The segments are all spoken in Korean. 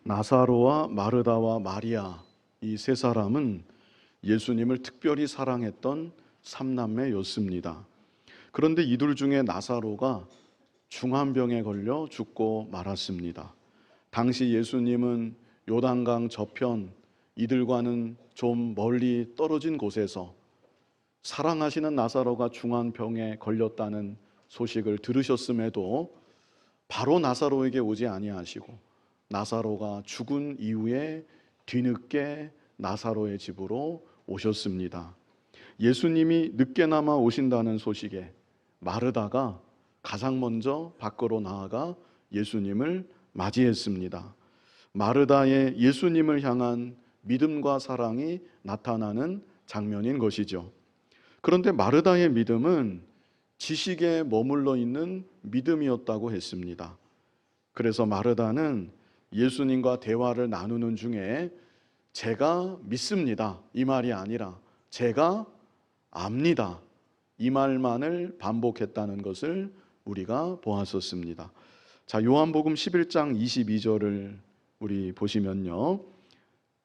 나사로와 마르다와 마리아, 이 세 사람은 예수님을 특별히 사랑했던 삼남매였습니다. 그런데 이들 중에 나사로가 중환병에 걸려 죽고 말았습니다. 당시 예수님은 요단강 저편, 이들과는 좀 멀리 떨어진 곳에서 사랑하시는 나사로가 중환병에 걸렸다는 소식을 들으셨음에도 바로 나사로에게 오지 아니하시고 나사로가 죽은 이후에 뒤늦게 나사로의 집으로 오셨습니다. 예수님이 늦게나마 오신다는 소식에 마르다가 가장 먼저 밖으로 나아가 예수님을 맞이했습니다. 마르다의 예수님을 향한 믿음과 사랑이 나타나는 장면인 것이죠. 그런데 마르다의 믿음은 지식에 머물러 있는 믿음이었다고 했습니다. 그래서 마르다는 예수님과 대화를 나누는 중에 제가 믿습니다, 이 말이 아니라 제가 압니다, 이 말만을 반복했다는 것을 우리가 보았었습니다. 자, 요한복음 11장 22절을 우리 보시면요,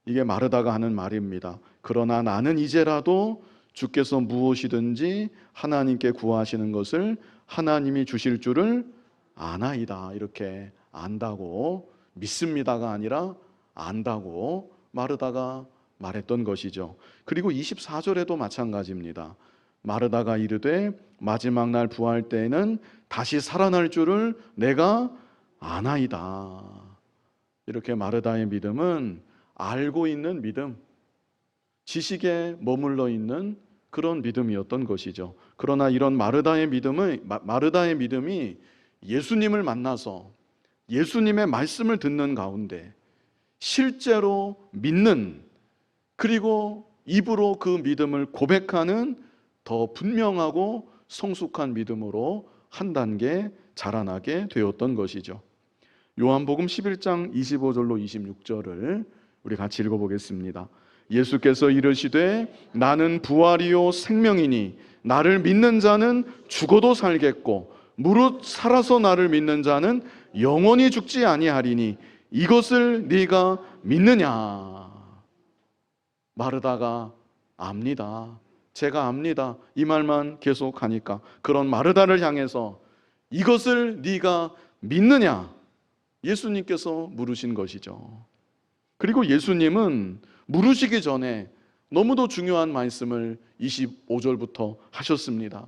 이게 마르다가 하는 말입니다. 그러나 나는 이제라도 주께서 무엇이든지 하나님께 구하시는 것을 하나님이 주실 줄을 아나이다. 이렇게 안다고, 믿습니다가 아니라 안다고 마르다가 말했던 것이죠. 그리고 24절에도 마찬가지입니다. 마르다가 이르되 마지막 날 부활 때에는 다시 살아날 줄을 내가 아나이다. 이렇게 마르다의 믿음은 알고 있는 믿음, 지식에 머물러 있는 그런 믿음이었던 것이죠. 그러나 이런 마르다의 믿음이 예수님을 만나서 예수님의 말씀을 듣는 가운데 실제로 믿는, 그리고 입으로 그 믿음을 고백하는 더 분명하고 성숙한 믿음으로 한 단계 자라나게 되었던 것이죠. 요한복음 11장 25절로 26절을 우리 같이 읽어보겠습니다. 예수께서 이르시되 나는 부활이요 생명이니 나를 믿는 자는 죽어도 살겠고 무릇 살아서 나를 믿는 자는 영원히 죽지 아니하리니 이것을 네가 믿느냐. 마르다가 압니다. 제가 압니다. 이 말만 계속하니까 그런 마르다를 향해서 이것을 네가 믿느냐? 예수님께서 물으신 것이죠. 그리고 예수님은 물으시기 전에 너무도 중요한 말씀을 25절부터 하셨습니다.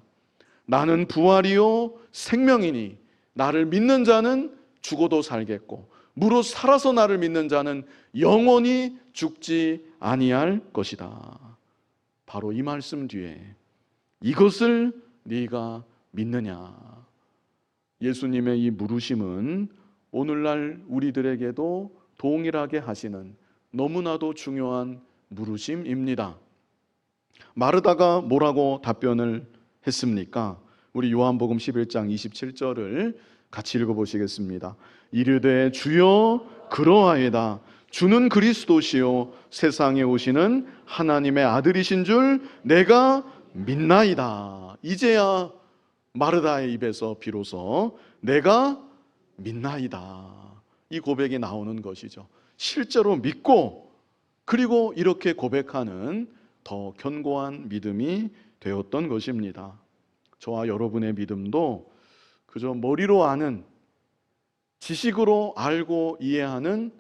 나는 부활이요 생명이니 나를 믿는 자는 죽어도 살겠고 무릇 살아서 나를 믿는 자는 영원히 죽지 아니할 것이다. 바로 이 말씀 뒤에 이것을 네가 믿느냐. 예수님의 이 물으심은 오늘날 우리들에게도 동일하게 하시는 너무나도 중요한 물으심입니다. 마르다가 뭐라고 답변을 했습니까? 우리 요한복음 11장 27절을 같이 읽어보시겠습니다. 이르되 주여 그러하이다. 주는 그리스도시요 세상에 오시는 하나님의 아들이신 줄 내가 믿나이다. 이제야 마르다의 입에서 비로소 내가 믿나이다, 이 고백이 나오는 것이죠. 실제로 믿고 그리고 이렇게 고백하는 더 견고한 믿음이 되었던 것입니다. 저와 여러분의 믿음도 그저 머리로 아는, 지식으로 알고 이해하는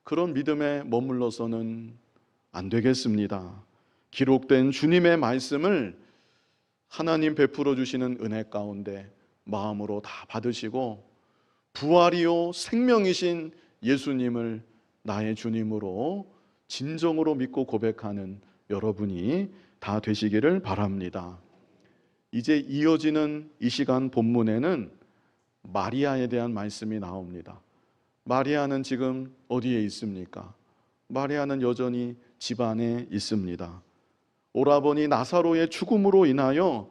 그런 믿음에 머물러서는 안 되겠습니다. 기록된 주님의 말씀을 하나님 베풀어 주시는 은혜 가운데 마음으로 다 받으시고 부활이요 생명이신 예수님을 나의 주님으로 진정으로 믿고 고백하는 여러분이 다 되시기를 바랍니다. 이제 이어지는 이 시간 본문에는 마리아에 대한 말씀이 나옵니다. 마리아는 지금 어디에 있습니까? 마리아는 여전히 집 안에 있습니다. 오라버니 나사로의 죽음으로 인하여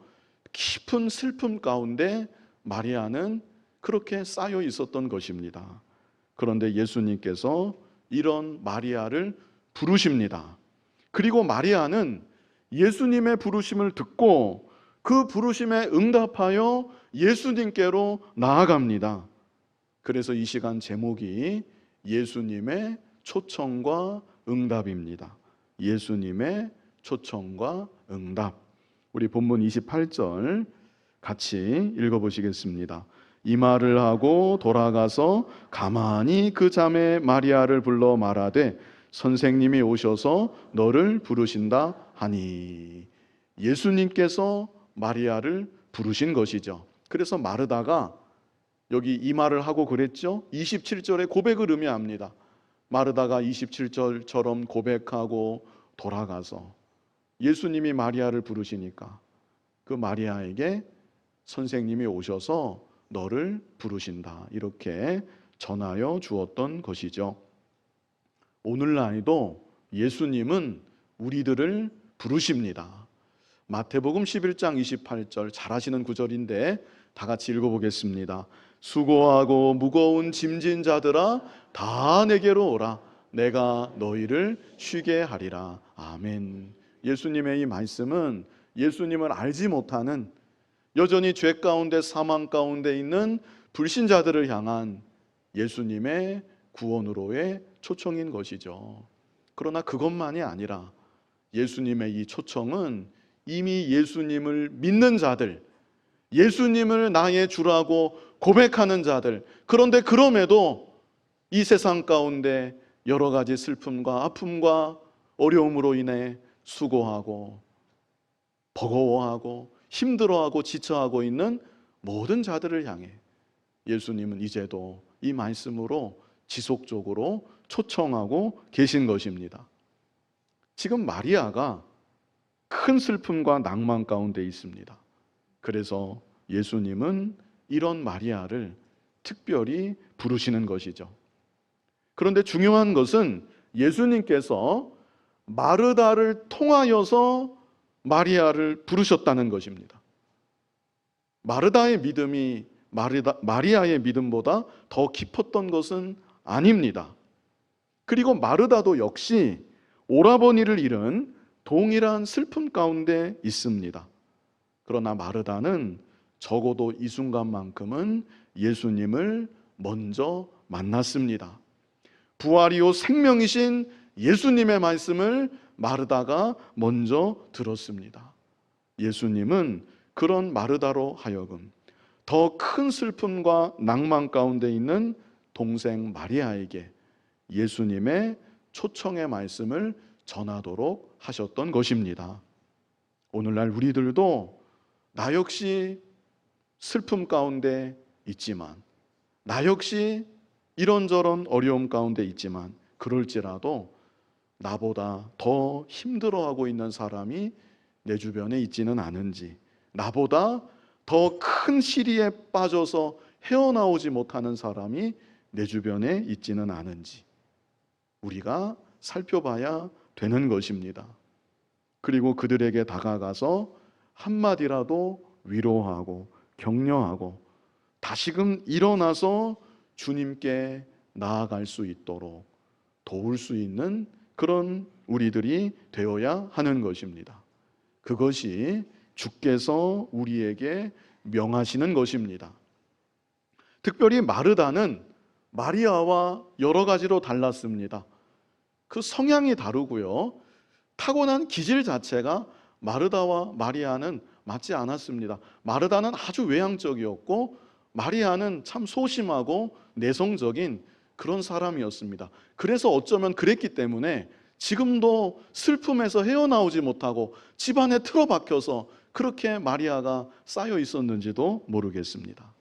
깊은 슬픔 가운데 마리아는 그렇게 쌓여 있었던 것입니다. 그런데 예수님께서 이런 마리아를 부르십니다. 그리고 마리아는 예수님의 부르심을 듣고 그 부르심에 응답하여 예수님께로 나아갑니다. 그래서 이 시간 제목이 예수님의 초청과 응답입니다. 예수님의 초청과 응답. 우리 본문 28절 같이 읽어보시겠습니다. 이 말을 하고 돌아가서 가만히 그 자매 마리아를 불러 말하되 선생님이 오셔서 너를 부르신다 하니. 예수님께서 마리아를 부르신 것이죠. 그래서 마르다가 여기 이 말을 하고 그랬죠. 27절에 고백을 의미합니다. 마르다가 27절처럼 고백하고 돌아가서 예수님이 마리아를 부르시니까 그 마리아에게 선생님이 오셔서 너를 부르신다, 이렇게 전하여 주었던 것이죠. 오늘날에도 예수님은 우리들을 부르십니다. 마태복음 11장 28절 잘 아시는 구절인데 다 같이 읽어보겠습니다. 수고하고 무거운 짐진 자들아 다 내게로 오라. 내가 너희를 쉬게 하리라. 아멘. 예수님의 이 말씀은 예수님을 알지 못하는, 여전히 죄 가운데 사망 가운데 있는 불신자들을 향한 예수님의 구원으로의 초청인 것이죠. 그러나 그것만이 아니라 예수님의 이 초청은 이미 예수님을 믿는 자들, 예수님을 나의 주라고 고백하는 자들, 그런데 그럼에도 이 세상 가운데 여러 가지 슬픔과 아픔과 어려움으로 인해 수고하고 버거워하고 힘들어하고 지쳐하고 있는 모든 자들을 향해 예수님은 이제도 이 말씀으로 지속적으로 초청하고 계신 것입니다. 지금 마리아가 큰 슬픔과 낭만 가운데 있습니다. 그래서 예수님은 이런 마리아를 특별히 부르시는 것이죠. 그런데 중요한 것은 예수님께서 마르다를 통하여서 마리아를 부르셨다는 것입니다. 마르다의 믿음이 마리아의 믿음보다 더 깊었던 것은 아닙니다. 그리고 마르다도 역시 오라버니를 잃은 동일한 슬픔 가운데 있습니다. 그러나 마르다는 적어도 이 순간만큼은 예수님을 먼저 만났습니다. 부활이요 생명이신 예수님의 말씀을 마르다가 먼저 들었습니다. 예수님은 그런 마르다로 하여금 더 큰 슬픔과 낭만 가운데 있는 동생 마리아에게 예수님의 초청의 말씀을 전하도록 하셨던 것입니다. 오늘날 우리들도 나 역시 슬픔 가운데 있지만, 나 역시 이런저런 어려움 가운데 있지만, 그럴지라도 나보다 더 힘들어하고 있는 사람이 내 주변에 있지는 않은지, 나보다 더 큰 시리에 빠져서 헤어나오지 못하는 사람이 내 주변에 있지는 않은지 우리가 살펴봐야 되는 것입니다. 그리고 그들에게 다가가서 한마디라도 위로하고 격려하고 다시금 일어나서 주님께 나아갈 수 있도록 도울 수 있는 그런 우리들이 되어야 하는 것입니다. 그것이 주께서 우리에게 명하시는 것입니다. 특별히 마르다는 마리아와 여러 가지로 달랐습니다. 그 성향이 다르고요, 타고난 기질 자체가 마르다와 마리아는 맞지 않았습니다. 마르다는 아주 외향적이었고 마리아는 참 소심하고 내성적인 그런 사람이었습니다. 그래서 어쩌면 그랬기 때문에 지금도 슬픔에서 헤어나오지 못하고 집안에 틀어박혀서 그렇게 마리아가 쌓여 있었는지도 모르겠습니다.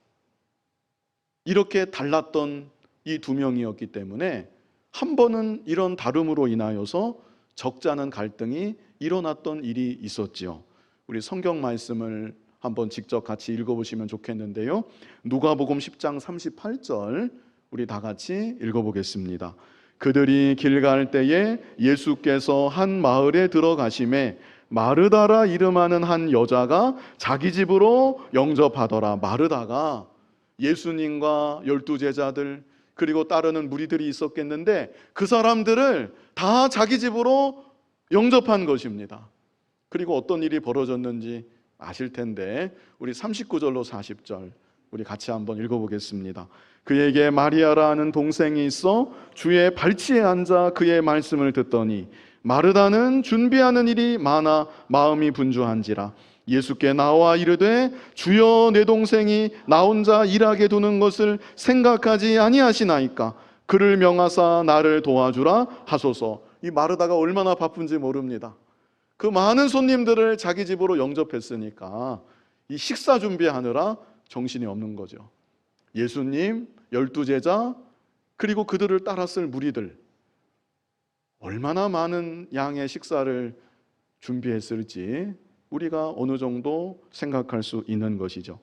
이렇게 달랐던 이 두 명이었기 때문에 한 번은 이런 다름으로 인하여서 적잖은 갈등이 일어났던 일이 있었지요. 우리 성경 말씀을 한번 직접 같이 읽어보시면 좋겠는데요, 누가복음 10장 38절 우리 다 같이 읽어보겠습니다. 그들이 길 갈 때에 예수께서 한 마을에 들어가심에 마르다라 이름하는 한 여자가 자기 집으로 영접하더라. 마르다가 예수님과 12제자들 그리고 따르는 무리들이 있었겠는데 그 사람들을 다 자기 집으로 영접한 것입니다. 그리고 어떤 일이 벌어졌는지 아실 텐데 우리 39절로 40절 우리 같이 한번 읽어보겠습니다. 그에게 마리아라는 동생이 있어 주의 발치에 앉아 그의 말씀을 듣더니 마르다는 준비하는 일이 많아 마음이 분주한지라 예수께 나와 이르되 주여 내 동생이 나 혼자 일하게 두는 것을 생각하지 아니하시나이까 그를 명하사 나를 도와주라 하소서. 이 마르다가 얼마나 바쁜지 모릅니다. 그 많은 손님들을 자기 집으로 영접했으니까 이 식사 준비하느라 정신이 없는 거죠. 예수님, 12제자, 그리고 그들을 따랐을 무리들, 얼마나 많은 양의 식사를 준비했을지 우리가 어느 정도 생각할 수 있는 것이죠.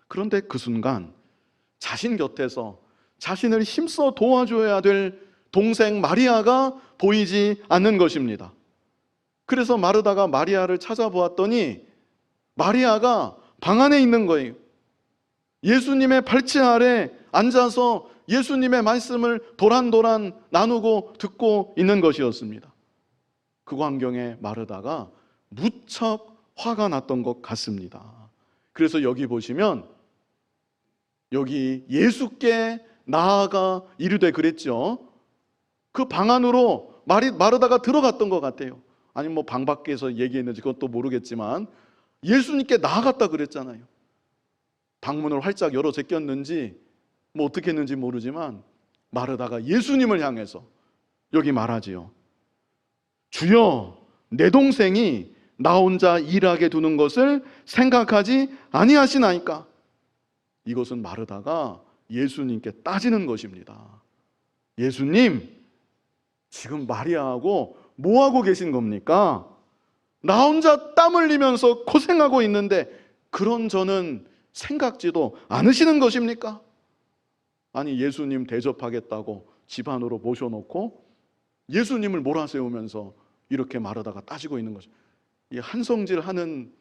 그런데 그 순간 자신 곁에서 자신을 힘써 도와줘야 될 동생 마리아가 보이지 않는 것입니다. 그래서 마르다가 마리아를 찾아보았더니 마리아가 방 안에 있는 거예요. 예수님의 발치 아래 앉아서 예수님의 말씀을 도란도란 나누고 듣고 있는 것이었습니다. 그 광경에 마르다가 무척 화가 났던 것 같습니다. 그래서 여기 보시면 여기 예수께 나아가 이르되 그랬죠. 그 방 안으로 마르다가 들어갔던 것 같아요. 아니 뭐 방 밖에서 얘기했는지 그것도 모르겠지만 예수님께 나아갔다 그랬잖아요. 방문을 활짝 열어 제꼈는지 뭐 어떻게 했는지 모르지만 마르다가 예수님을 향해서 여기 말하지요. 주여 내 동생이 나 혼자 일하게 두는 것을 생각하지 아니하시나이까. 이것은 마르다가 예수님께 따지는 것입니다. 예수님, 지금 마리아하고 뭐 하고 계신 겁니까? 나 혼자 땀 흘리면서 고생하고 있는데 그런 저는 생각지도 않으시는 것입니까? 아니 예수님 대접하겠다고 집 안으로 모셔놓고 예수님을 몰아세우면서 이렇게 마르다가 따지고 있는 거죠. 이 한성질 하는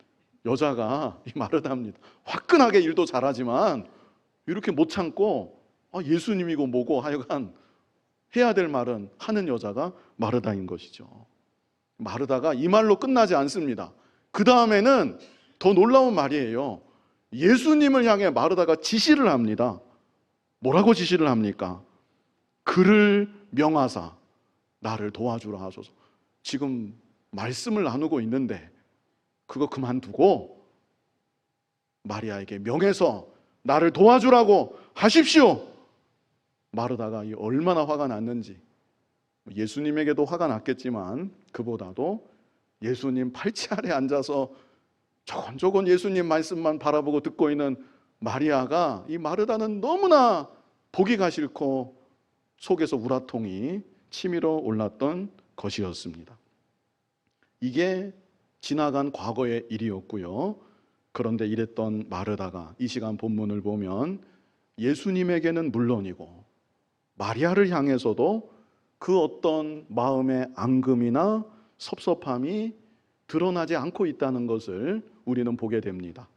여자가 이 마르다입니다. 화끈하게 일도 잘하지만 이렇게 못 참고 예수님이고 뭐고 하여간 해야 될 말은 하는 여자가 마르다인 것이죠. 마르다가 이 말로 끝나지 않습니다. 그 다음에는 더 놀라운 말이에요. 예수님을 향해 마르다가 지시를 합니다. 뭐라고 지시를 합니까? 그를 명하사 나를 도와주라 하소서. 지금 말씀을 나누고 있는데 그거 그만두고 마리아에게 명해서 나를 도와주라고 하십시오. 마르다가 얼마나 화가 났는지, 예수님에게도 화가 났겠지만 그보다도 예수님 팔찌 아래 앉아서 조곤조곤 예수님 말씀만 바라보고 듣고 있는 마리아가, 이 마르다는 너무나 보기가 싫고 속에서 우라통이 치밀어 올랐던 것이었습니다. 이게 지나간 과거의 일이었고요. 그런데 이랬던 마르다가 이 시간 본문을 보면 예수님에게는 물론이고 마리아를 향해서도 그 어떤 마음의 앙금이나 섭섭함이 드러나지 않고 있다는 것을 우리는 보게 됩니다.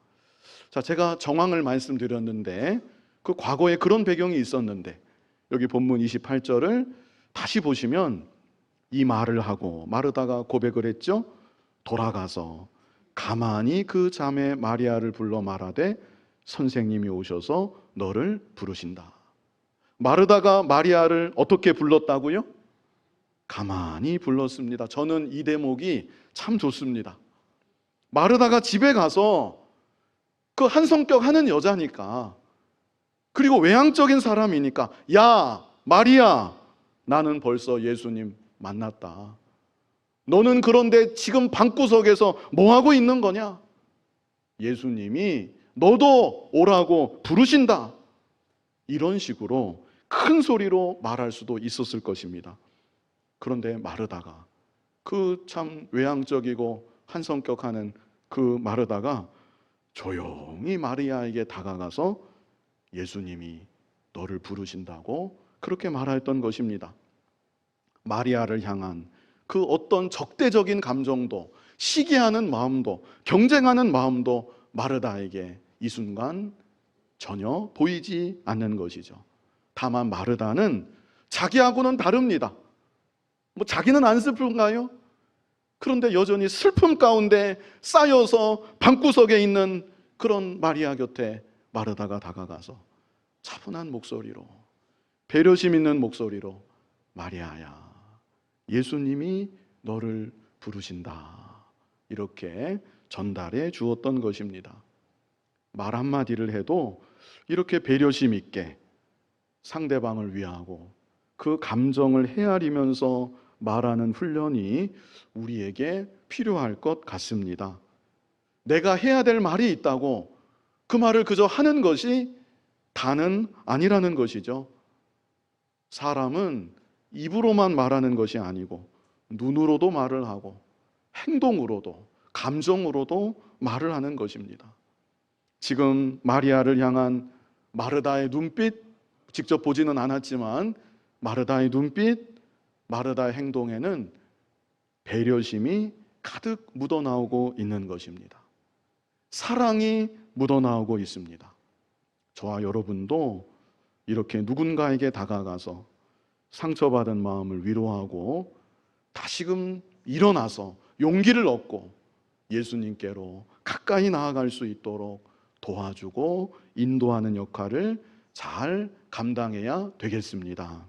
자, 제가 정황을 말씀드렸는데 그 과거에 그런 배경이 있었는데 여기 본문 28절을 다시 보시면 이 말을 하고 마르다가 고백을 했죠. 돌아가서 가만히 그 자매 마리아를 불러 말하되 선생님이 오셔서 너를 부르신다. 마르다가 마리아를 어떻게 불렀다고요? 가만히 불렀습니다. 저는 이 대목이 참 좋습니다. 마르다가 집에 가서 그 한성격 하는 여자니까, 그리고 외향적인 사람이니까, 야 마리아, 나는 벌써 예수님 만났다. 너는 그런데 지금 방구석에서 뭐 하고 있는 거냐? 예수님이 너도 오라고 부르신다. 이런 식으로 큰 소리로 말할 수도 있었을 것입니다. 그런데 마르다가, 그 참 외향적이고 한성격하는 그 마르다가 조용히 마리아에게 다가가서 예수님이 너를 부르신다고 그렇게 말했던 것입니다. 마리아를 향한 그 어떤 적대적인 감정도, 시기하는 마음도, 경쟁하는 마음도 마르다에게 이 순간 전혀 보이지 않는 것이죠. 다만 마르다는 자기하고는 다릅니다. 뭐 자기는 안 슬픈가요? 그런데 여전히 슬픔 가운데 쌓여서 방구석에 있는 그런 마리아 곁에 마르다가 다가가서 차분한 목소리로, 배려심 있는 목소리로, 마리아야, 예수님이 너를 부르신다, 이렇게 전달해 주었던 것입니다. 말 한마디를 해도 이렇게 배려심 있게 상대방을 위하고 그 감정을 헤아리면서 말하는 훈련이 우리에게 필요할 것 같습니다. 내가 해야 될 말이 있다고 그 말을 그저 하는 것이 다는 아니라는 것이죠. 사람은 입으로만 말하는 것이 아니고 눈으로도 말을 하고 행동으로도 감정으로도 말을 하는 것입니다. 지금 마리아를 향한 마르다의 눈빛, 직접 보지는 않았지만 마르다의 눈빛, 마르다의 행동에는 배려심이 가득 묻어나오고 있는 것입니다. 사랑이 묻어나오고 있습니다. 저와 여러분도 이렇게 누군가에게 다가가서 상처받은 마음을 위로하고 다시금 일어나서 용기를 얻고 예수님께로 가까이 나아갈 수 있도록 도와주고 인도하는 역할을 잘 감당해야 되겠습니다.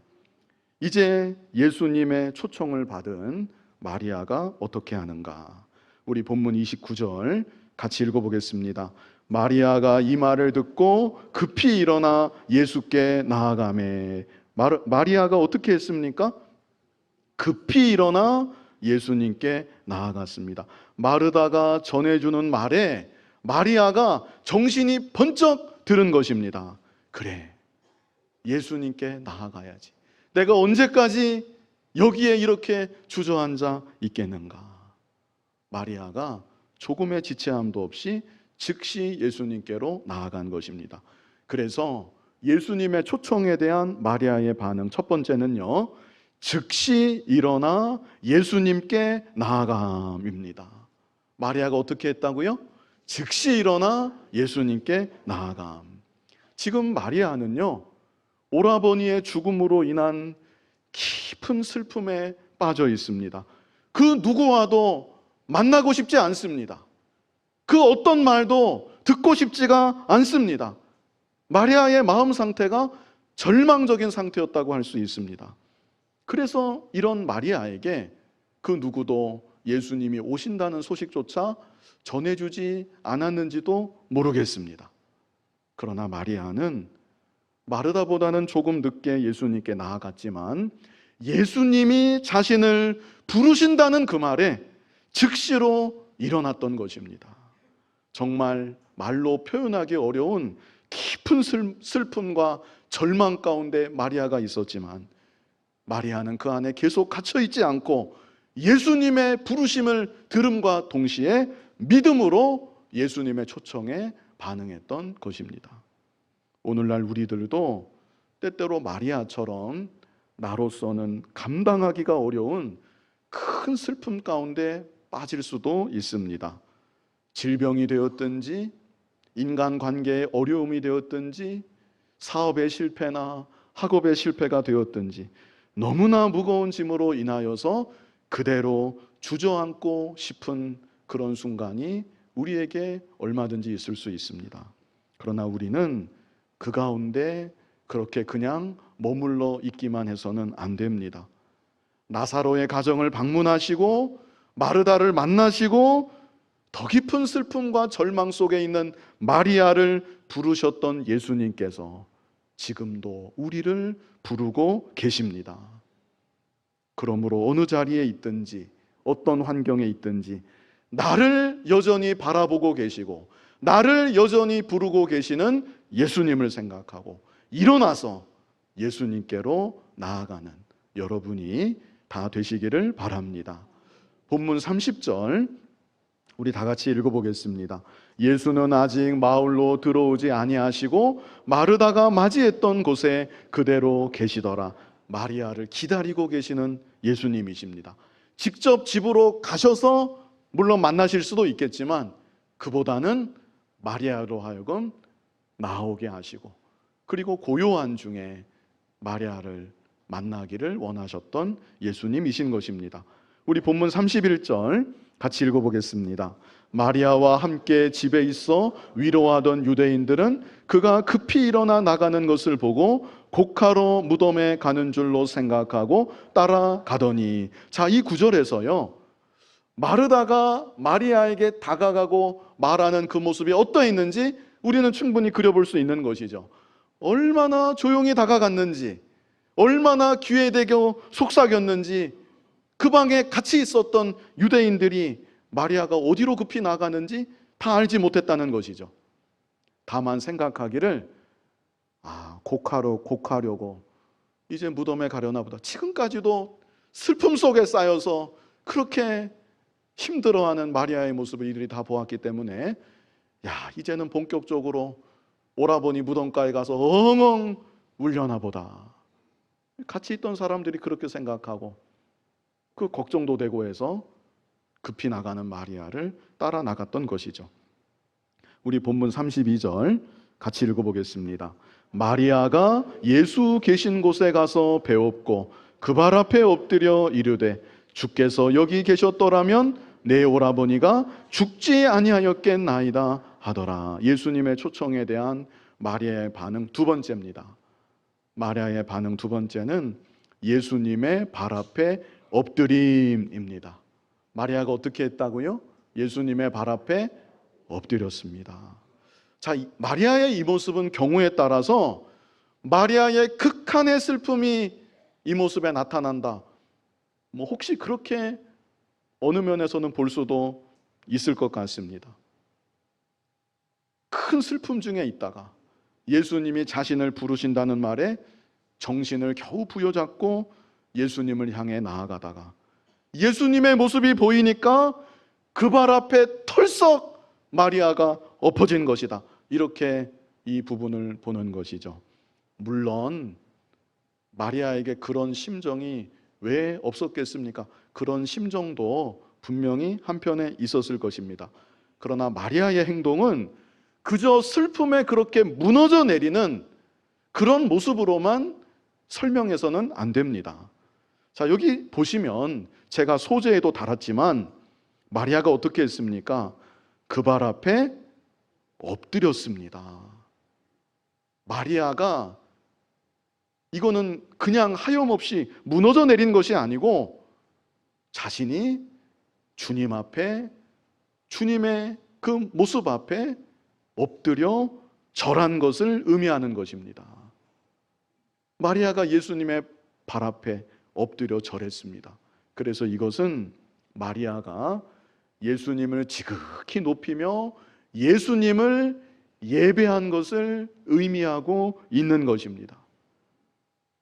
이제 예수님의 초청을 받은 마리아가 어떻게 하는가? 우리 본문 29절 같이 읽어보겠습니다. 마리아가 이 말을 듣고 급히 일어나 예수께 나아가매. 마리아가 어떻게 했습니까? 급히 일어나 예수님께 나아갔습니다. 마르다가 전해주는 말에 마리아가 정신이 번쩍 들은 것입니다. 그래, 예수님께 나아가야지. 내가 언제까지 여기에 이렇게 주저앉아 있겠는가? 마리아가 조금의 지체함도 없이 즉시 예수님께로 나아간 것입니다. 그래서 예수님의 초청에 대한 마리아의 반응, 첫 번째는요, 즉시 일어나 예수님께 나아감입니다. 마리아가 어떻게 했다고요? 즉시 일어나 예수님께 나아감. 지금 마리아는요, 오라버니의 죽음으로 인한 깊은 슬픔에 빠져 있습니다. 그 누구와도 만나고 싶지 않습니다. 그 어떤 말도 듣고 싶지가 않습니다. 마리아의 마음 상태가 절망적인 상태였다고 할 수 있습니다. 그래서 이런 마리아에게 그 누구도 예수님이 오신다는 소식조차 전해주지 않았는지도 모르겠습니다. 그러나 마리아는 마르다보다는 조금 늦게 예수님께 나아갔지만 예수님이 자신을 부르신다는 그 말에 즉시로 일어났던 것입니다. 정말 말로 표현하기 어려운 깊은 슬픔과 절망 가운데 마리아가 있었지만 마리아는 그 안에 계속 갇혀있지 않고 예수님의 부르심을 들음과 동시에 믿음으로 예수님의 초청에 반응했던 것입니다. 오늘날 우리들도 때때로 마리아처럼 나로서는 감당하기가 어려운 큰 슬픔 가운데 빠질 수도 있습니다. 질병이 되었든지 인간관계의 어려움이 되었든지 사업의 실패나 학업의 실패가 되었든지 너무나 무거운 짐으로 인하여서 그대로 주저앉고 싶은 그런 순간이 우리에게 얼마든지 있을 수 있습니다. 그러나 우리는 그 가운데 그렇게 그냥 머물러 있기만 해서는 안 됩니다. 나사로의 가정을 방문하시고 마르다를 만나시고 더 깊은 슬픔과 절망 속에 있는 마리아를 부르셨던 예수님께서 지금도 우리를 부르고 계십니다. 그러므로 어느 자리에 있든지 어떤 환경에 있든지 나를 여전히 바라보고 계시고 나를 여전히 부르고 계시는 예수님을 생각하고 일어나서 예수님께로 나아가는 여러분이 다 되시기를 바랍니다. 본문 30절 우리 다 같이 읽어보겠습니다. 예수는 아직 마을로 들어오지 아니하시고 마르다가 맞이했던 곳에 그대로 계시더라. 마리아를 기다리고 계시는 예수님이십니다. 직접 집으로 가셔서 물론 만나실 수도 있겠지만 그보다는 마리아로 하여금 나오게 하시고 그리고 고요한 중에 마리아를 만나기를 원하셨던 예수님이신 것입니다. 우리 본문 31절 같이 읽어보겠습니다. 마리아와 함께 집에 있어 위로하던 유대인들은 그가 급히 일어나 나가는 것을 보고 곡하러 무덤에 가는 줄로 생각하고 따라가더니, 자, 이 구절에서요, 마르다가 마리아에게 다가가고 말하는 그 모습이 어떠했는지 우리는 충분히 그려볼 수 있는 것이죠. 얼마나 조용히 다가갔는지, 얼마나 귀에 대고 속삭였는지, 그 방에 같이 있었던 유대인들이 마리아가 어디로 급히 나가는지 다 알지 못했다는 것이죠. 다만 생각하기를, 곡하려고 이제 무덤에 가려나 보다. 지금까지도 슬픔 속에 쌓여서 그렇게 힘들어하는 마리아의 모습을 이들이 다 보았기 때문에, 이제는 본격적으로 오라버니 무덤가에 가서 엉엉 울려나 보다. 같이 있던 사람들이 그렇게 생각하고 그 걱정도 되고 해서 급히 나가는 마리아를 따라 나갔던 것이죠. 우리 본문 32절 같이 읽어보겠습니다. 마리아가 예수 계신 곳에 가서 배웠고 그 발 앞에 엎드려 이르되, 주께서 여기 계셨더라면 내 오라버니가 죽지 아니하였겠나이다 하더라. 예수님의 초청에 대한 마리아의 반응 두 번째입니다. 마리아의 반응 두 번째는 예수님의 발 앞에 엎드림입니다. 마리아가 어떻게 했다고요? 예수님의 발 앞에 엎드렸습니다. 자, 마리아의 이 모습은 경우에 따라서 마리아의 극한의 슬픔이 이 모습에 나타난다, 혹시 그렇게 어느 면에서는 볼 수도 있을 것 같습니다. 큰 슬픔 중에 있다가 예수님이 자신을 부르신다는 말에 정신을 겨우 부여잡고 예수님을 향해 나아가다가 예수님의 모습이 보이니까 그 발 앞에 털썩 마리아가 엎어진 것이다. 이렇게 이 부분을 보는 것이죠. 물론 마리아에게 그런 심정이 왜 없었겠습니까? 그런 심정도 분명히 한편에 있었을 것입니다. 그러나 마리아의 행동은 그저 슬픔에 그렇게 무너져 내리는 그런 모습으로만 설명해서는 안 됩니다. 자, 여기 보시면 제가 소재에도 달았지만 마리아가 어떻게 했습니까? 그 발 앞에 엎드렸습니다. 마리아가 이거는 그냥 하염없이 무너져 내린 것이 아니고 자신이 주님 앞에, 주님의 그 모습 앞에 엎드려 절한 것을 의미하는 것입니다. 마리아가 예수님의 발 앞에 엎드려 절했습니다. 그래서 이것은 마리아가 예수님을 지극히 높이며 예수님을 예배한 것을 의미하고 있는 것입니다.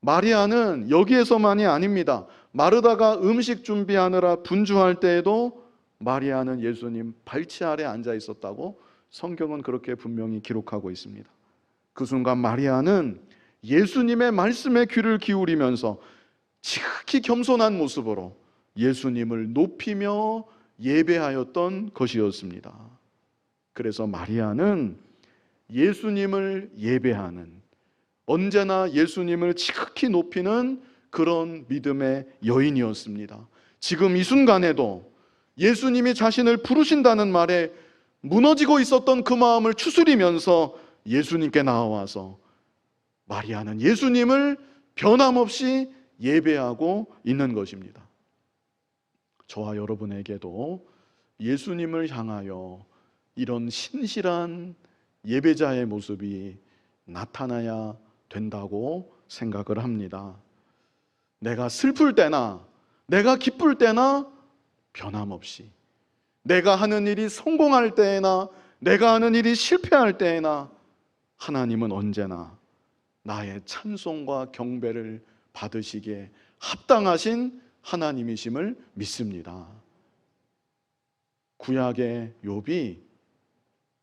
마리아는 여기에서만이 아닙니다. 마르다가 음식 준비하느라 분주할 때에도 마리아는 예수님 발치 아래 앉아 있었다고 성경은 그렇게 분명히 기록하고 있습니다. 그 순간 마리아는 예수님의 말씀에 귀를 기울이면서 지극히 겸손한 모습으로 예수님을 높이며 예배하였던 것이었습니다. 그래서 마리아는 예수님을 예배하는, 언제나 예수님을 지극히 높이는 그런 믿음의 여인이었습니다. 지금 이 순간에도 예수님이 자신을 부르신다는 말에 무너지고 있었던 그 마음을 추스리면서 예수님께 나와서 마리아는 예수님을 변함없이 예배하고 있는 것입니다. 저와 여러분에게도 예수님을 향하여 이런 신실한 예배자의 모습이 나타나야 된다고 생각을 합니다. 내가 슬플 때나 내가 기쁠 때나 변함없이, 내가 하는 일이 성공할 때에나 내가 하는 일이 실패할 때에나 하나님은 언제나 나의 찬송과 경배를 받으시기에 합당하신 하나님이심을 믿습니다. 구약의 욥이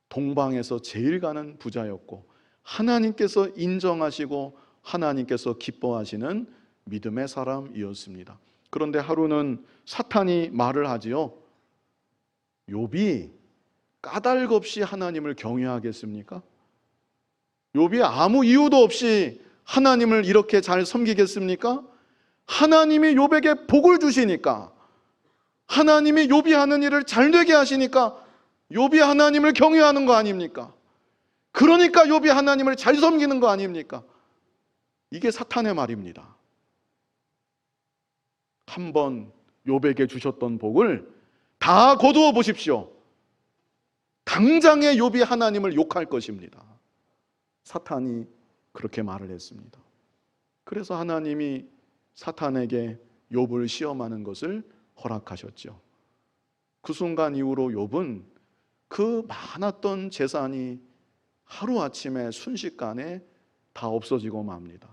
동방에서 제일 가는 부자였고 하나님께서 인정하시고 하나님께서 기뻐하시는 믿음의 사람이었습니다. 그런데 하루는 사탄이 말을 하지요. 욥이 까닭 없이 하나님을 경외하겠습니까? 욥이 아무 이유도 없이 하나님을 이렇게 잘 섬기겠습니까? 하나님이 욥에게 복을 주시니까, 하나님이 욥이 하는 일을 잘 되게 하시니까 욥이 하나님을 경외하는 거 아닙니까? 그러니까 욥이 하나님을 잘 섬기는 거 아닙니까? 이게 사탄의 말입니다. 한번 욥에게 주셨던 복을 다 거두어 보십시오. 당장에 욥이 하나님을 욕할 것입니다. 사탄이 그렇게 말을 했습니다. 그래서 하나님이 사탄에게 욥을 시험하는 것을 허락하셨죠. 그 순간 이후로 욥은 그 많았던 재산이 하루아침에 순식간에 다 없어지고 맙니다.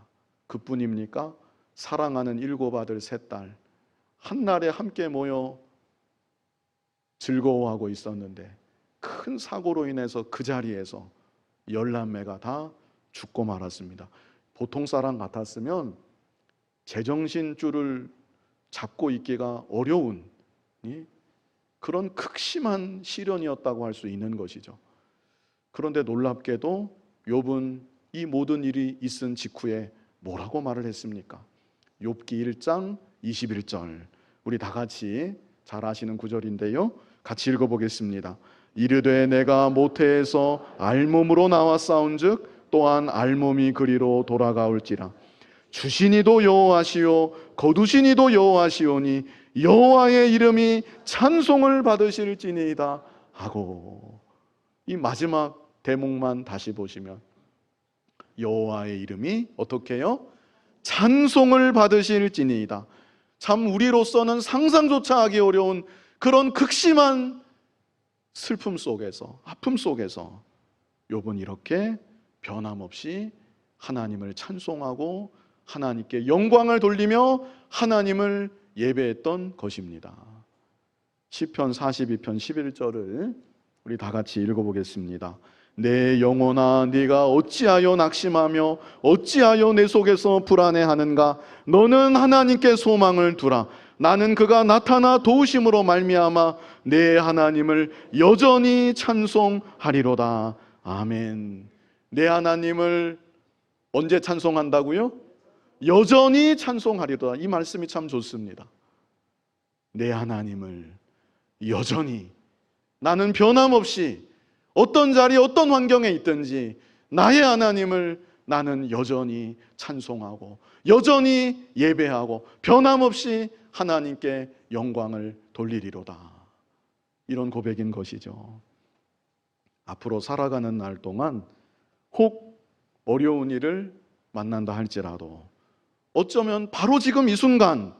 그뿐입니까? 사랑하는 7 아들 3딸 한날에 함께 모여 즐거워하고 있었는데 큰 사고로 인해서 그 자리에서 10남매가 다 죽고 말았습니다. 보통 사람 같았으면 제정신줄을 잡고 있기가 어려운 그런 극심한 시련이었다고 할 수 있는 것이죠. 그런데 놀랍게도 욥은 이 모든 일이 있은 직후에 뭐라고 말을 했습니까? 욥기 1장 21절, 우리 다 같이 잘 아시는 구절인데요, 같이 읽어보겠습니다. 이르되 내가 모태에서 알몸으로 나왔사온즉 또한 알몸이 그리로 돌아가올지라. 주시니도 여호와시요 거두시니도 여호와시오니 여호와의 이름이 찬송을 받으실지니이다 하고, 이 마지막 대목만 다시 보시면 여호와의 이름이 어떻게 해요? 찬송을 받으실지니이다. 참 우리로서는 상상조차 하기 어려운 그런 극심한 슬픔 속에서, 아픔 속에서 욥은 이렇게 변함없이 하나님을 찬송하고 하나님께 영광을 돌리며 하나님을 예배했던 것입니다. 시편 42편 11절을 우리 다 같이 읽어보겠습니다. 내 영혼아 네가 어찌하여 낙심하며 어찌하여 내 속에서 불안해하는가? 너는 하나님께 소망을 두라. 나는 그가 나타나 도우심으로 말미암아 내 하나님을 여전히 찬송하리로다. 아멘. 내 하나님을 언제 찬송한다고요? 여전히 찬송하리로다. 이 말씀이 참 좋습니다. 내 하나님을 여전히, 나는 변함없이 어떤 자리 어떤 환경에 있든지 나의 하나님을 나는 여전히 찬송하고 여전히 예배하고 변함없이 하나님께 영광을 돌리리로다. 이런 고백인 것이죠. 앞으로 살아가는 날 동안 혹 어려운 일을 만난다 할지라도, 어쩌면 바로 지금 이 순간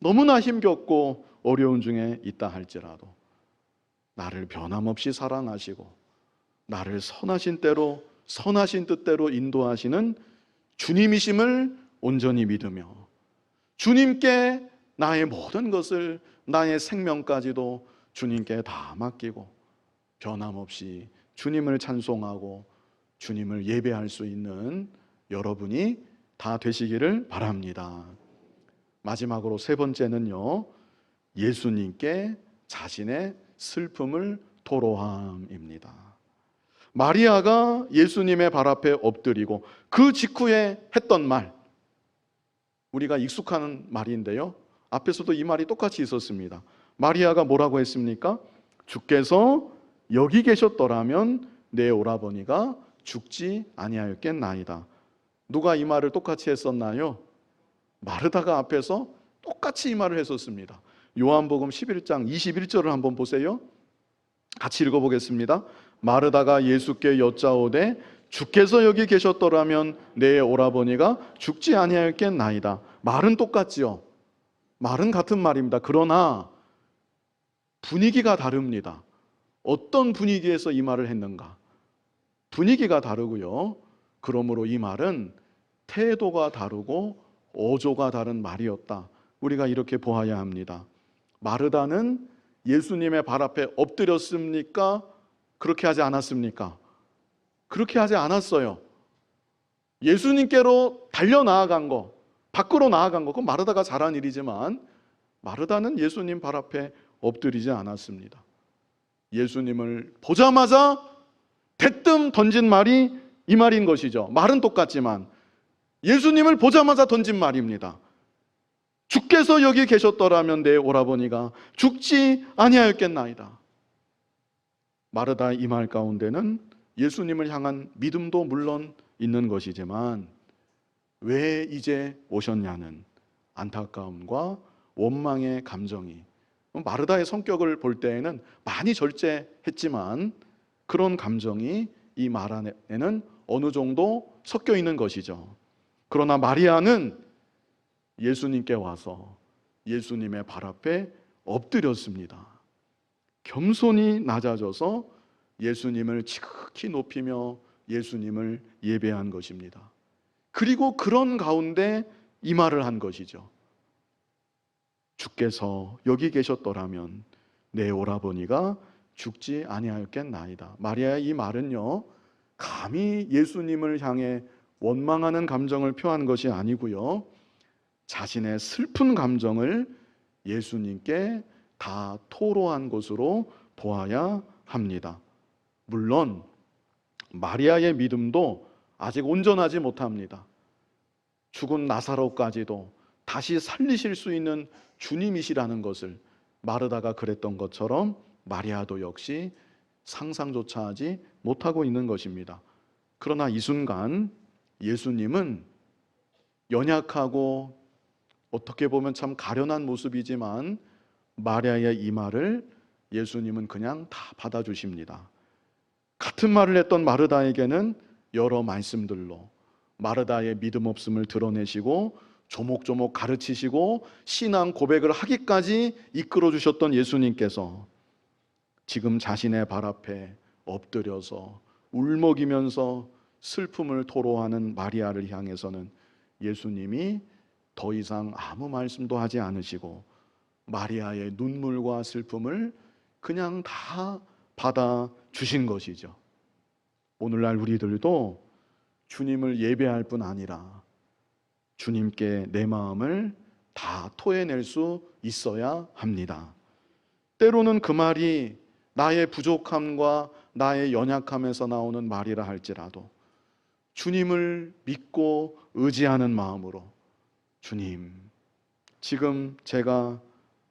너무나 힘겹고 어려운 중에 있다 할지라도 나를 변함없이 사랑하시고 나를 선하신 때로, 선하신 뜻대로 인도하시는 주님이심을 온전히 믿으며 주님께 나의 모든 것을, 나의 생명까지도 주님께 다 맡기고 변함없이 주님을 찬송하고 주님을 예배할 수 있는 여러분이 다 되시기를 바랍니다. 마지막으로 3번째는요, 예수님께 자신의 슬픔을 토로함입니다. 마리아가 예수님의 발 앞에 엎드리고 그 직후에 했던 말, 우리가 익숙한 말인데요, 앞에서도 이 말이 똑같이 있었습니다. 마리아가 뭐라고 했습니까? 주께서 여기 계셨더라면 내 오라버니가 죽지 아니하였겠나이다. 누가 이 말을 똑같이 했었나요? 마르다가 앞에서 똑같이 이 말을 했었습니다. 요한복음 11장 21절을 한번 보세요. 같이 읽어보겠습니다. 마르다가 예수께 여짜오되 주께서 여기 계셨더라면 내 오라버니가 죽지 아니하였겠나이다. 말은 똑같지요. 말은 같은 말입니다. 그러나 분위기가 다릅니다. 어떤 분위기에서 이 말을 했는가? 분위기가 다르고요. 그러므로 이 말은 태도가 다르고 어조가 다른 말이었다. 우리가 이렇게 보아야 합니다. 마르다는 예수님의 발 앞에 엎드렸습니까? 그렇게 하지 않았습니까? 그렇게 하지 않았어요. 예수님께로 달려나아간 거, 밖으로 나아간 거, 그건 마르다가 잘한 일이지만 마르다는 예수님 발 앞에 엎드리지 않았습니다. 예수님을 보자마자 대뜸 던진 말이 이 말인 것이죠. 말은 똑같지만 예수님을 보자마자 던진 말입니다. 주께서 여기 계셨더라면 내 오라버니가 죽지 아니하였겠나이다. 마르다의 이 말 가운데는 예수님을 향한 믿음도 물론 있는 것이지만 왜 이제 오셨냐는 안타까움과 원망의 감정이, 마르다의 성격을 볼 때에는 많이 절제했지만 그런 감정이 이 말 안에는 어느 정도 섞여 있는 것이죠. 그러나 마리아는 예수님께 와서 예수님의 발 앞에 엎드렸습니다. 겸손히 낮아져서 예수님을 지극히 높이며 예수님을 예배한 것입니다. 그리고 그런 가운데 이 말을 한 것이죠. 주께서 여기 계셨더라면 내 오라버니가 죽지 아니하였겠나이다. 마리아의 이 말은요, 감히 예수님을 향해 원망하는 감정을 표한 것이 아니고요, 자신의 슬픈 감정을 예수님께 다 토로한 것으로 보아야 합니다. 물론 마리아의 믿음도 아직 온전하지 못합니다. 죽은 나사로까지도 다시 살리실 수 있는 주님이시라는 것을 마르다가 그랬던 것처럼 마리아도 역시 상상조차 하지 못하고 있는 것입니다. 그러나 이 순간 예수님은 연약하고 어떻게 보면 참 가련한 모습이지만 마리아의 이 말을 예수님은 그냥 다 받아주십니다. 같은 말을 했던 마르다에게는 여러 말씀들로 마르다의 믿음 없음을 드러내시고 조목조목 가르치시고 신앙 고백을 하기까지 이끌어 주셨던 예수님께서 지금 자신의 발 앞에 엎드려서 울먹이면서 슬픔을 토로하는 마리아를 향해서는 예수님이 더 이상 아무 말씀도 하지 않으시고 마리아의 눈물과 슬픔을 그냥 다 받아 주신 것이죠. 오늘날 우리들도 주님을 예배할 뿐 아니라 주님께 내 마음을 다 토해낼 수 있어야 합니다. 때로는 그 말이 나의 부족함과 나의 연약함에서 나오는 말이라 할지라도 주님을 믿고 의지하는 마음으로, 주님, 지금 제가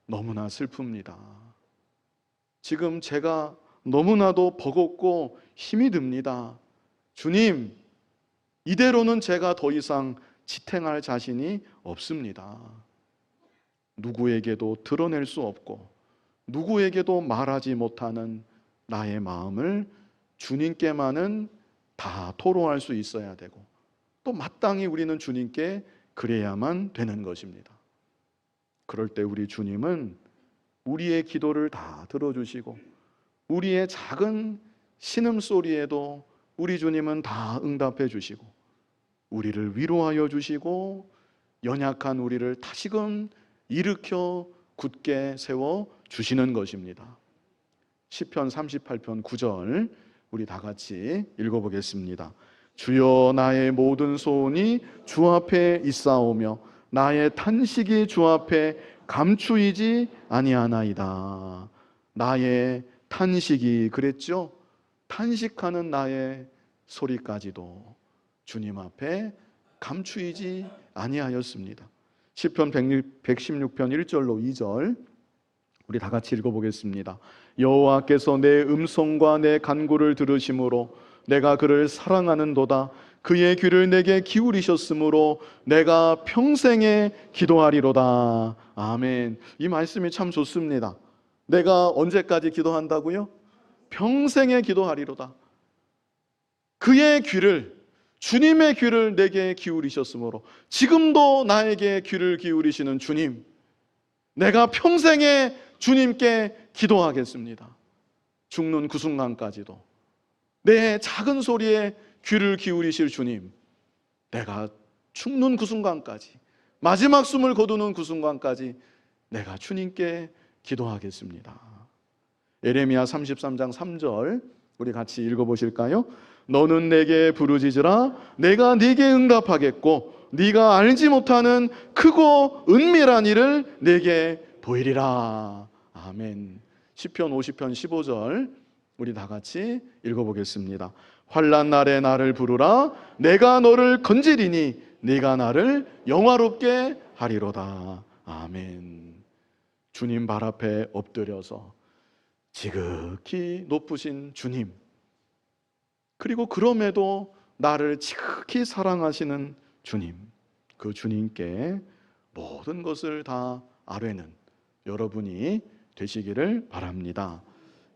너무나 슬픕니다. 지금 제가 너무나도 버겁고 힘이 듭니다. 주님, 이대로는 제가 더 이상 지탱할 자신이 없습니다. 누구에게도 드러낼 수 없고 누구에게도 말하지 못하는 나의 마음을 주님께만은 다 토로할 수 있어야 되고, 또 마땅히 우리는 주님께 그래야만 되는 것입니다. 그럴 때 우리 주님은 우리의 기도를 다 들어주시고 우리의 작은 신음소리에도 우리 주님은 다 응답해 주시고 우리를 위로하여 주시고 연약한 우리를 다시금 일으켜 굳게 세워 주시는 것입니다. 시편 38편 9절 우리 다 같이 읽어보겠습니다. 주여, 나의 모든 소원이 주 앞에 있사오며 나의 탄식이 주 앞에 감추이지 아니하나이다. 나의 탄식이, 그랬죠? 탄식하는 나의 소리까지도 주님 앞에 감추이지 아니하였습니다. 시편 116편 1절로 2절 우리 다 같이 읽어보겠습니다. 여호와께서 내 음성과 내 간구를 들으심으로 내가 그를 사랑하는도다. 그의 귀를 내게 기울이셨으므로 내가 평생에 기도하리로다. 아멘. 이 말씀이 참 좋습니다. 내가 언제까지 기도한다고요? 평생에 기도하리로다. 그의 귀를, 주님의 귀를 내게 기울이셨으므로, 지금도 나에게 귀를 기울이시는 주님, 내가 평생에 주님께 기도하겠습니다. 죽는 그 순간까지도 내 작은 소리에 귀를 기울이실 주님, 내가 죽는 그 순간까지, 마지막 숨을 거두는 그 순간까지 내가 주님께 기도하겠습니다. 예레미야 33장 3절 우리 같이 읽어보실까요? 너는 내게 부르짖으라 내가 네게 응답하겠고 네가 알지 못하는 크고 은밀한 일을 내게 보이리라. 아멘. 시편 50편 15절 우리 다 같이 읽어보겠습니다. 환난 날에 나를 부르라 내가 너를 건지리니 네가 나를 영화롭게 하리로다. 아멘. 주님 발 앞에 엎드려서 지극히 높으신 주님, 그리고 그럼에도 나를 지극히 사랑하시는 주님, 그 주님께 모든 것을 다 아뢰는 여러분이 되시기를 바랍니다.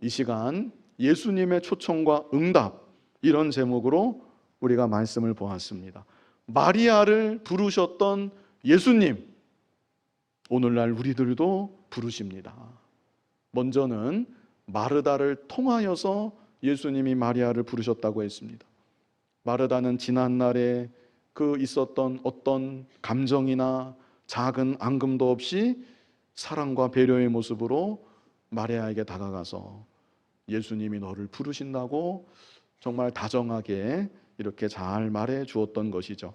이 시간 예수님의 초청과 응답, 이런 제목으로 우리가 말씀을 보았습니다. 마리아를 부르셨던 예수님, 오늘날 우리들도 부르십니다. 먼저는 마르다를 통하여서 예수님이 마리아를 부르셨다고 했습니다. 마르다는 지난날에 그 있었던 어떤 감정이나 작은 앙금도 없이 사랑과 배려의 모습으로 마리아에게 다가가서 예수님이 너를 부르신다고 정말 다정하게 이렇게 잘 말해 주었던 것이죠.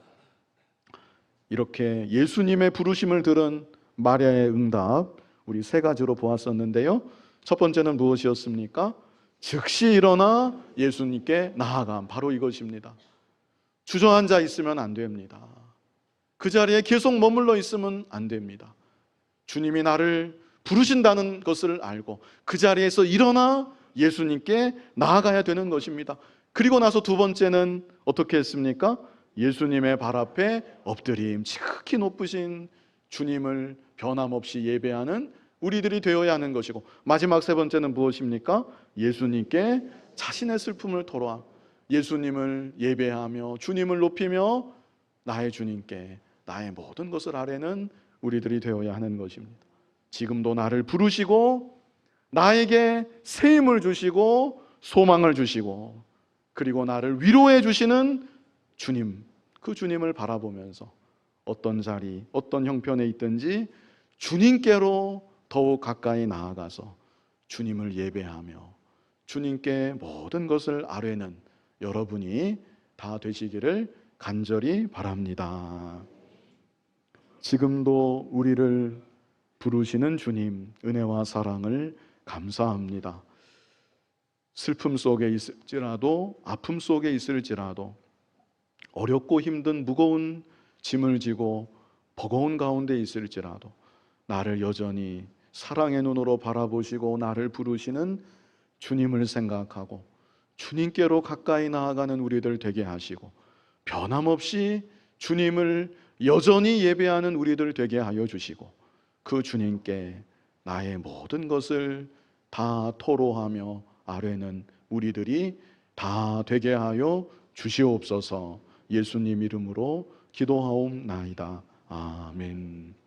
이렇게 예수님의 부르심을 들은 마리아의 응답, 우리 세 가지로 보았었는데요. 첫 번째는 무엇이었습니까? 즉시 일어나 예수님께 나아감. 바로 이것입니다. 주저앉아 있으면 안 됩니다. 그 자리에 계속 머물러 있으면 안 됩니다. 주님이 나를 부르신다는 것을 알고 그 자리에서 일어나 예수님께 나아가야 되는 것입니다. 그리고 나서 두 번째는 어떻게 했습니까? 예수님의 발 앞에 엎드림, 지극히 높으신 주님을 변함없이 예배하는 우리들이 되어야 하는 것이고, 마지막 세 번째는 무엇입니까? 예수님께 자신의 슬픔을 털어와 예수님을 예배하며 주님을 높이며 나의 주님께 나의 모든 것을 아뢰는 우리들이 되어야 하는 것입니다. 지금도 나를 부르시고 나에게 새 힘을 주시고 소망을 주시고 그리고 나를 위로해 주시는 주님, 그 주님을 바라보면서 어떤 자리, 어떤 형편에 있든지 주님께로 더욱 가까이 나아가서 주님을 예배하며 주님께 모든 것을 아뢰는 여러분이 다 되시기를 간절히 바랍니다. 지금도 우리를 부르시는 주님, 은혜와 사랑을 감사합니다. 슬픔 속에 있을지라도, 아픔 속에 있을지라도, 어렵고 힘든 무거운 짐을 지고 버거운 가운데 있을지라도 나를 여전히 사랑의 눈으로 바라보시고 나를 부르시는 주님을 생각하고 주님께로 가까이 나아가는 우리들 되게 하시고, 변함없이 주님을 여전히 예배하는 우리들 되게 하여 주시고, 그 주님께 나의 모든 것을 다 토로하며 아뢰는 우리들이 다 되게 하여 주시옵소서. 예수님 이름으로 기도하옵나이다. 아멘.